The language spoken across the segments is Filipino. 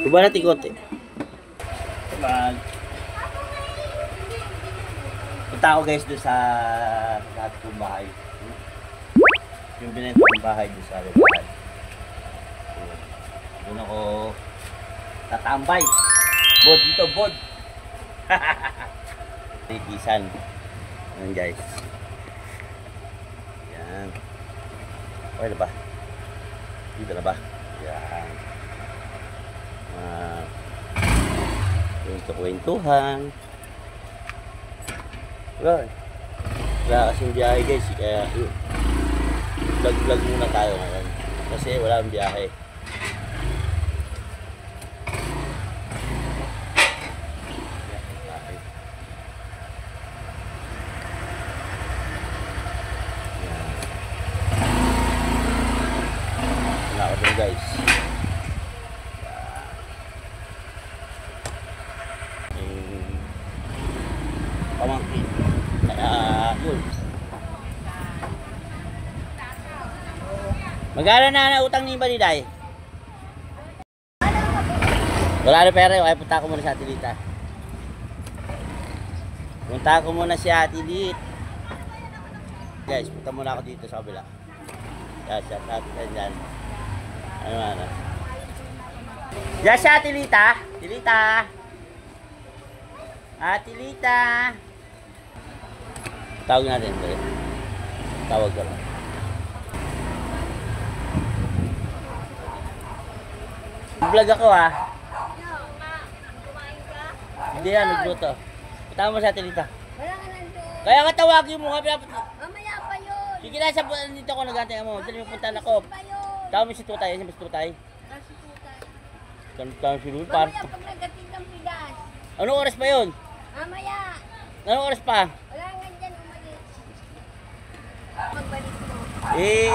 Diba natin konti? Punta ako guys doon sa lahat kong bahay. Yung binenta kong bahay doon sa lugar. Doon ako tatambay. Bod dito, bod. Isan. Ayan guys. Yan. Okay na ba? Dito na ba? Yan. Yung kwentuhan. Wala kasing biyahe guys. Kaya vlog muna tayo ngayon. Kasi wala ang biyahe. Wala ako doon guys. Pamangkin. Yun. Magkano na utang ni Baniday? Wala na pera. Ay, punta ko muna sa Ate Lita. Punta ko muna si Ate Lita. Guys, punta muna ako dito sa kabila. Yan, shout out dyan. Ano. Yan si Ate Lita. Ate Lita. Ate Lita. Tawag natin. Tawag ko lang. Vlog ako ha. Hindi yan, nagluto. Tama mo sa Ate Lita. Wala ka nandun. Kaya ka tawagin mo. Mamaya pa yun. Sige na, dito ako nagantay mo. Dali mo punta na ko. Tawag mo si Tutay. Kasi mas Tutay. Kasi tutay. Tawag si Lul. Par. Mamaya pag nagating ng bigas. Anong oras pa yun? Mamaya. Anong oras pa? Wala nga dyan umalis. Magbalik mo.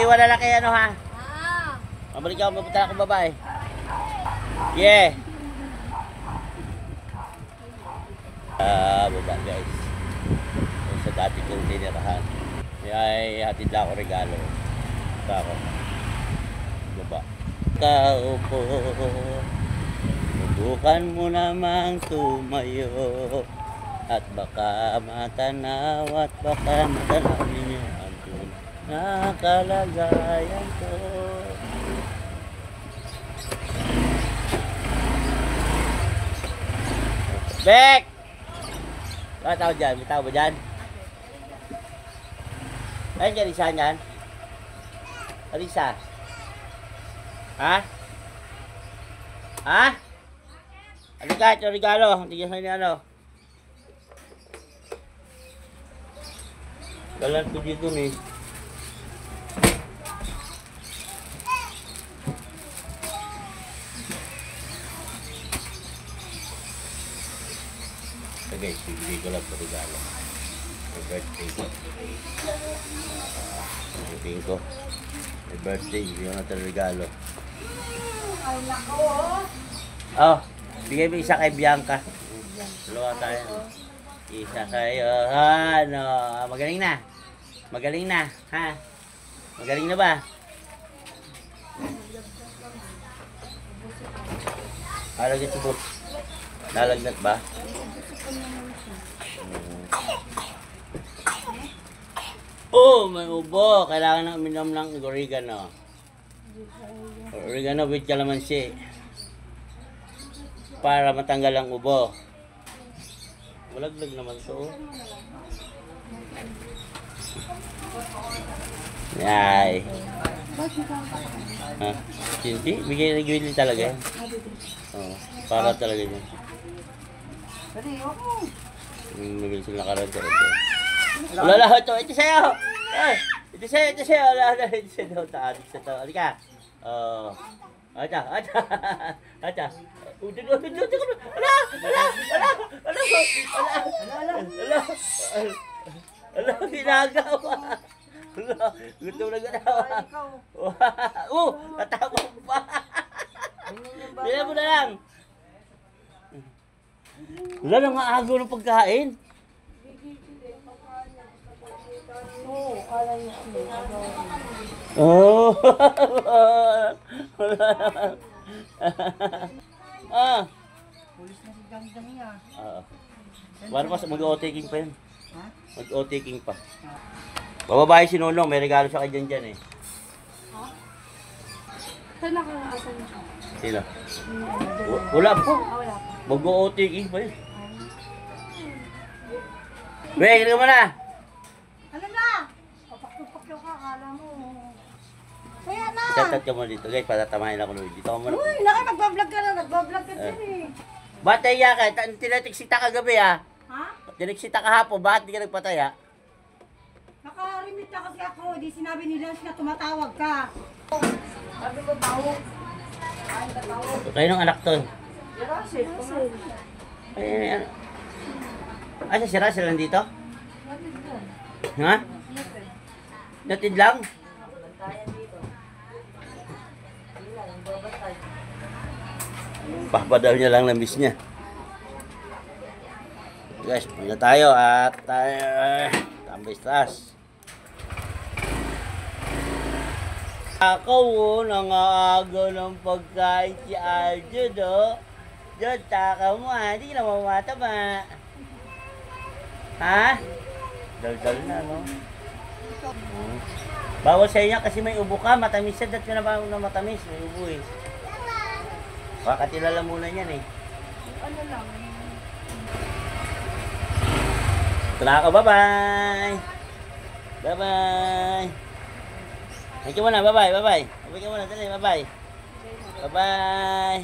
Iwala na kayo ano ha. Mabalik ako, mapunta na akong babae. Yeah. Baba guys. Sa dati kong tinirahan. May hatid lang ako regalo. Basta ako. Baba. Tao po. Subukan mo namang tumayo. At baka matanaw at baka matanaw ninyo ang tunay na kalagayan ko. Bek! Ano tao dyan? May tao ba dyan? Ayun dyan, isa dyan? Alisa? Ha? Ha? Ano ka? Ito regalo. Hindi ka sa ano. Galan ko dito ni. Okay, bibigay ko lang ito regalo. My birthday ko. Bibigay ko. My birthday, bibigay ko na ito regalo. Ay, nako. Oh, bigay mo isa kay Bianca. Dalawa tayo. Isa kayo. Ano, magaling na. Magaling na, ha? Magaling na ba? Alagat ito. Nalagnat ba? Oh, may ubo. Kailangan na uminom ng oregano. Oregano with calamansi. Para matanggal ang ubo. Walaglag naman to. Yay. Ha? Hindi? Bigay talaga yan. Oh, para talaga yan. Mabilis sila nakaranta ito. Wala ito. Ito sa'yo. Ito sa'yo. Wala. Ito sa'yo. Ito sa'yo. Halika. Oh. Ata. Ala, ginagawa. Gusto na ganawa. Natakot pa. Bila mo na lang. Wala nang aagaw ng pagkain. Oo, kala niya ano. Oh! Ah! Pulis na si Gandang niya. Oo. Paano pa, mag-o-taking pa yun. Ha? Mag-o-taking pa. Bababae si Nonong, may regalo siya kay dyan eh. Saan nakakaasan siya? Sino? Wala po. Wala pa. Mag-o-taking pa yun. Weh, gano'n mo na! Ano na? Papak-papak ka, akala mo. Kaya na! Tatat ka mo dito guys, patatamahin ako nun. Dito ka muna. Uy, nagbablog ka na. Nagbablog ka din eh. Ba't naiya ka? Tinatiksita ka gabi ha? Ha? Tiniksita ka hapon, bakit di ka nagpataya? Naka-remit na kasi ako. Di sinabi nila na tumatawag ka. Sabi ko, tao. Ay, katawag. Kayo ng anak to. Russell. Ay, ano? Asa si Russell nandito? Ha? Natid lang? Papadaw niya lang na miss niya. Guys, muna tayo at tayo tambay stras. Ako nangaagaw ng pagkain si Aljo do. Diyan, taka mo ha, hindi ka na mamataba. Ha? Dal-dal na, no? Bawal sa inyo kasi may ubo ka, matamis siya, dati na ba na matamis, may ubo eh. Baka tilala muna yan eh. Ano lang? Ito na ako, bye-bye! Bye-bye! Thank you muna, bye-bye, bye-bye! Bye-bye ka muna, dali, bye-bye! Bye-bye!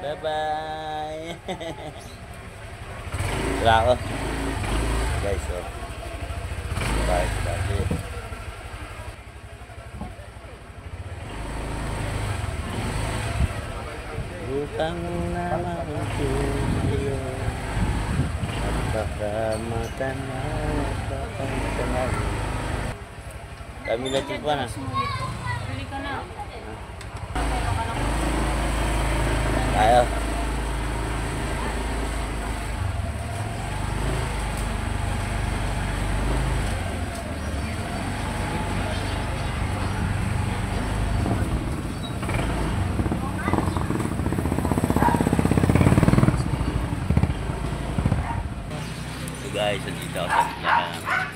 Bye-bye! Ito na ako. Guys, so. Bye, bye. Utang na mauntuyo at baka matanaw kami na tipa na. Bili ka na. Tayo. Guys, nandito ako sa tindahan namin.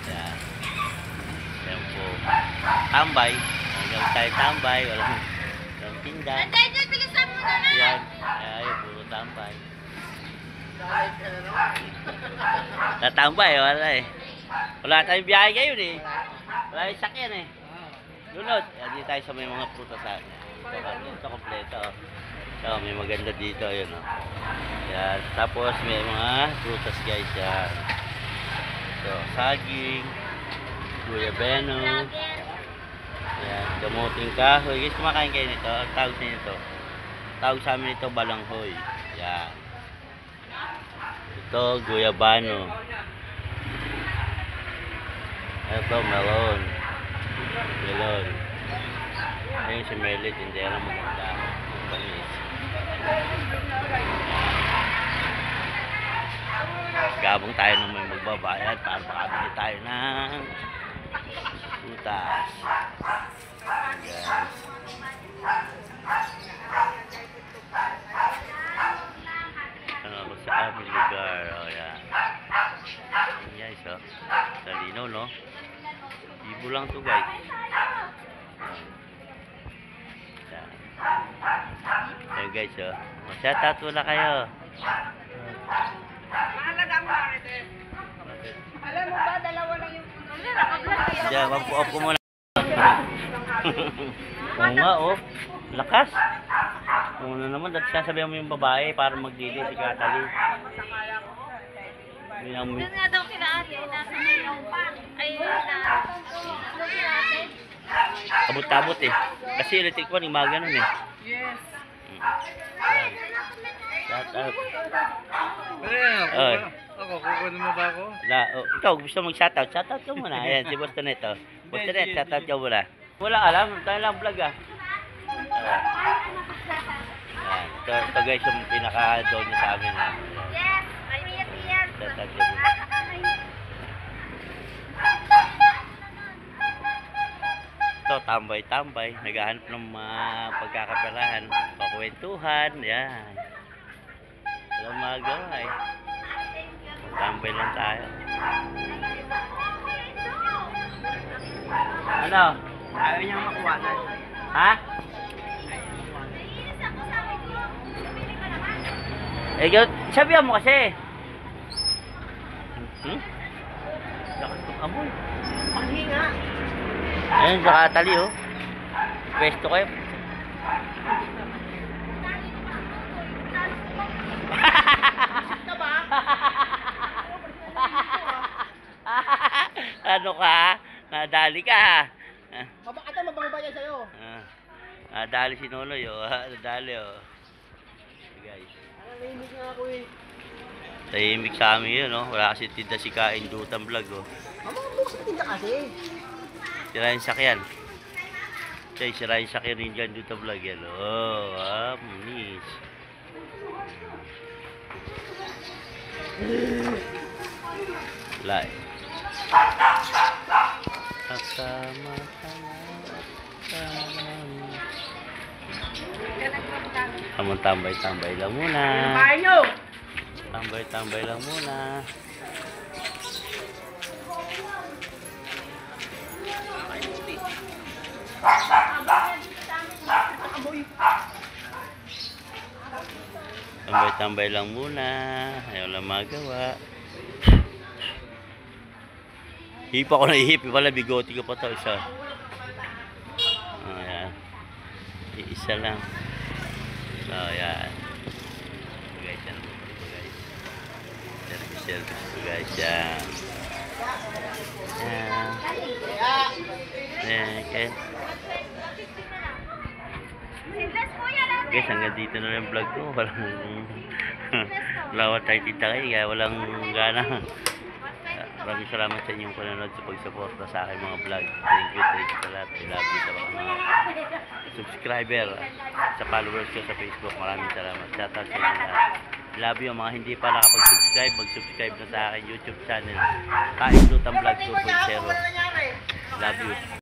Yan. Yan po. Tambay. Hanggang tayo tambay. Walang tinda. Dad, bilisan mo na lang! Yan. Ay, puro tambay. Tatambay, wala eh. Wala tayong biyahe ngayon eh. Wala yung sakyan eh. Lunod. Yan, dito tayo sa may mga prutasan. Ito kompleto. So, may maganda dito, yun o. Yan. Tapos, may mga prutas guys yan. So, saging, guyabeno, yan, kamuting kahoy. Guys, kumakain kayo nito. Ang tawag sa nito. Tawag sa amin ito, balanghoy. Yan. Ito, guyabano. Ito, melon. Melon. Ayun si Merlit, hindi alam maganda. Panis. Gabong tayo nung may magbabayad para makabili tayo ng putas. Guys. Ano ako sa aming lugar. O yan. Yan guys o. Sa linaw no. Ibo lang to guys. Yan. Yan guys o. Shout-out muna kayo. Alam mo ba, dalawa lang yung... Naka-vlog Diyan, mag-off ko muna. Oo nga, oh. Lakas. Una naman, dati sasabihan mo yung babae para magdili si Katali. Doon nga daw kila ate, nasa mayroon pa. Ay, na... Doon kila ate. Abot-abot eh. Kasi electric one, yung mga ganun eh. Yes. Shout out. Pero ako, kukunin mo ba ako? Ikaw, gusto mag-shoutout? Shoutout ka muna. Ayan, si Bostonet oh. Bostonet, shoutout ka muna. Wala alam, tayo lang vlog ah. Ayan, ito guys yung pinaka-down niya sa amin. Yes! Ay, yes! Shoutout ka muna. Ito, tambay-tambay. Naghahanap ng mga pagkakaperahan. Pakwentuhan. Yan. Walang magawa eh. Tambay lang tayo. Ano? Ayaw niyang makuha na. Ha? Sabihan mo kasi. Lakas ng amoy. Panghinga. Ayun, nakatali oh. Pwesto kayo. Ka ba? Ano ka? Nadali ka. Ate, mabango ba yan sa'yo? Nadali si Nonoy oh. Nadali oh. Guys. Nahimik nga ako eh. Tahimik sa amin yun oh. Wala kasi tinda si Kain Dutang Vlog oh. Bukas na tinda kasi. Sira yung sakyan. Sira yung sakyan rin dyan Dutang Vlog yan oh. Miss. Wala eh. Tambay-tambay lang muna. Bahay nyo! Tambay-tambay lang muna. Tambay-tambay lang muna. Ayaw lang magawa. Hip ako na ihip. Wala, bigote ko pa to isa. Ayan. Isa lang. So, ayan. Guys, yan. Guys. Service to guys. Yan. Yan. Yan. Okay. Guys, hanggang dito na yung vlog ko. Wala tayong tita kayo. Kaya walang gana. Maraming salamat sa inyong panonood sa pagsuporta sa aking mga vlog. Thank you sa lahat. I love you sa mga subscriber sa followers ko sa Facebook. Maraming salamat. Shoutout sa inyo lahat. I love you. Mga hindi pa nakapag-subscribe, mag-subscribe na sa aking YouTube channel. Kain Dutang Vlog 2.0. Love you.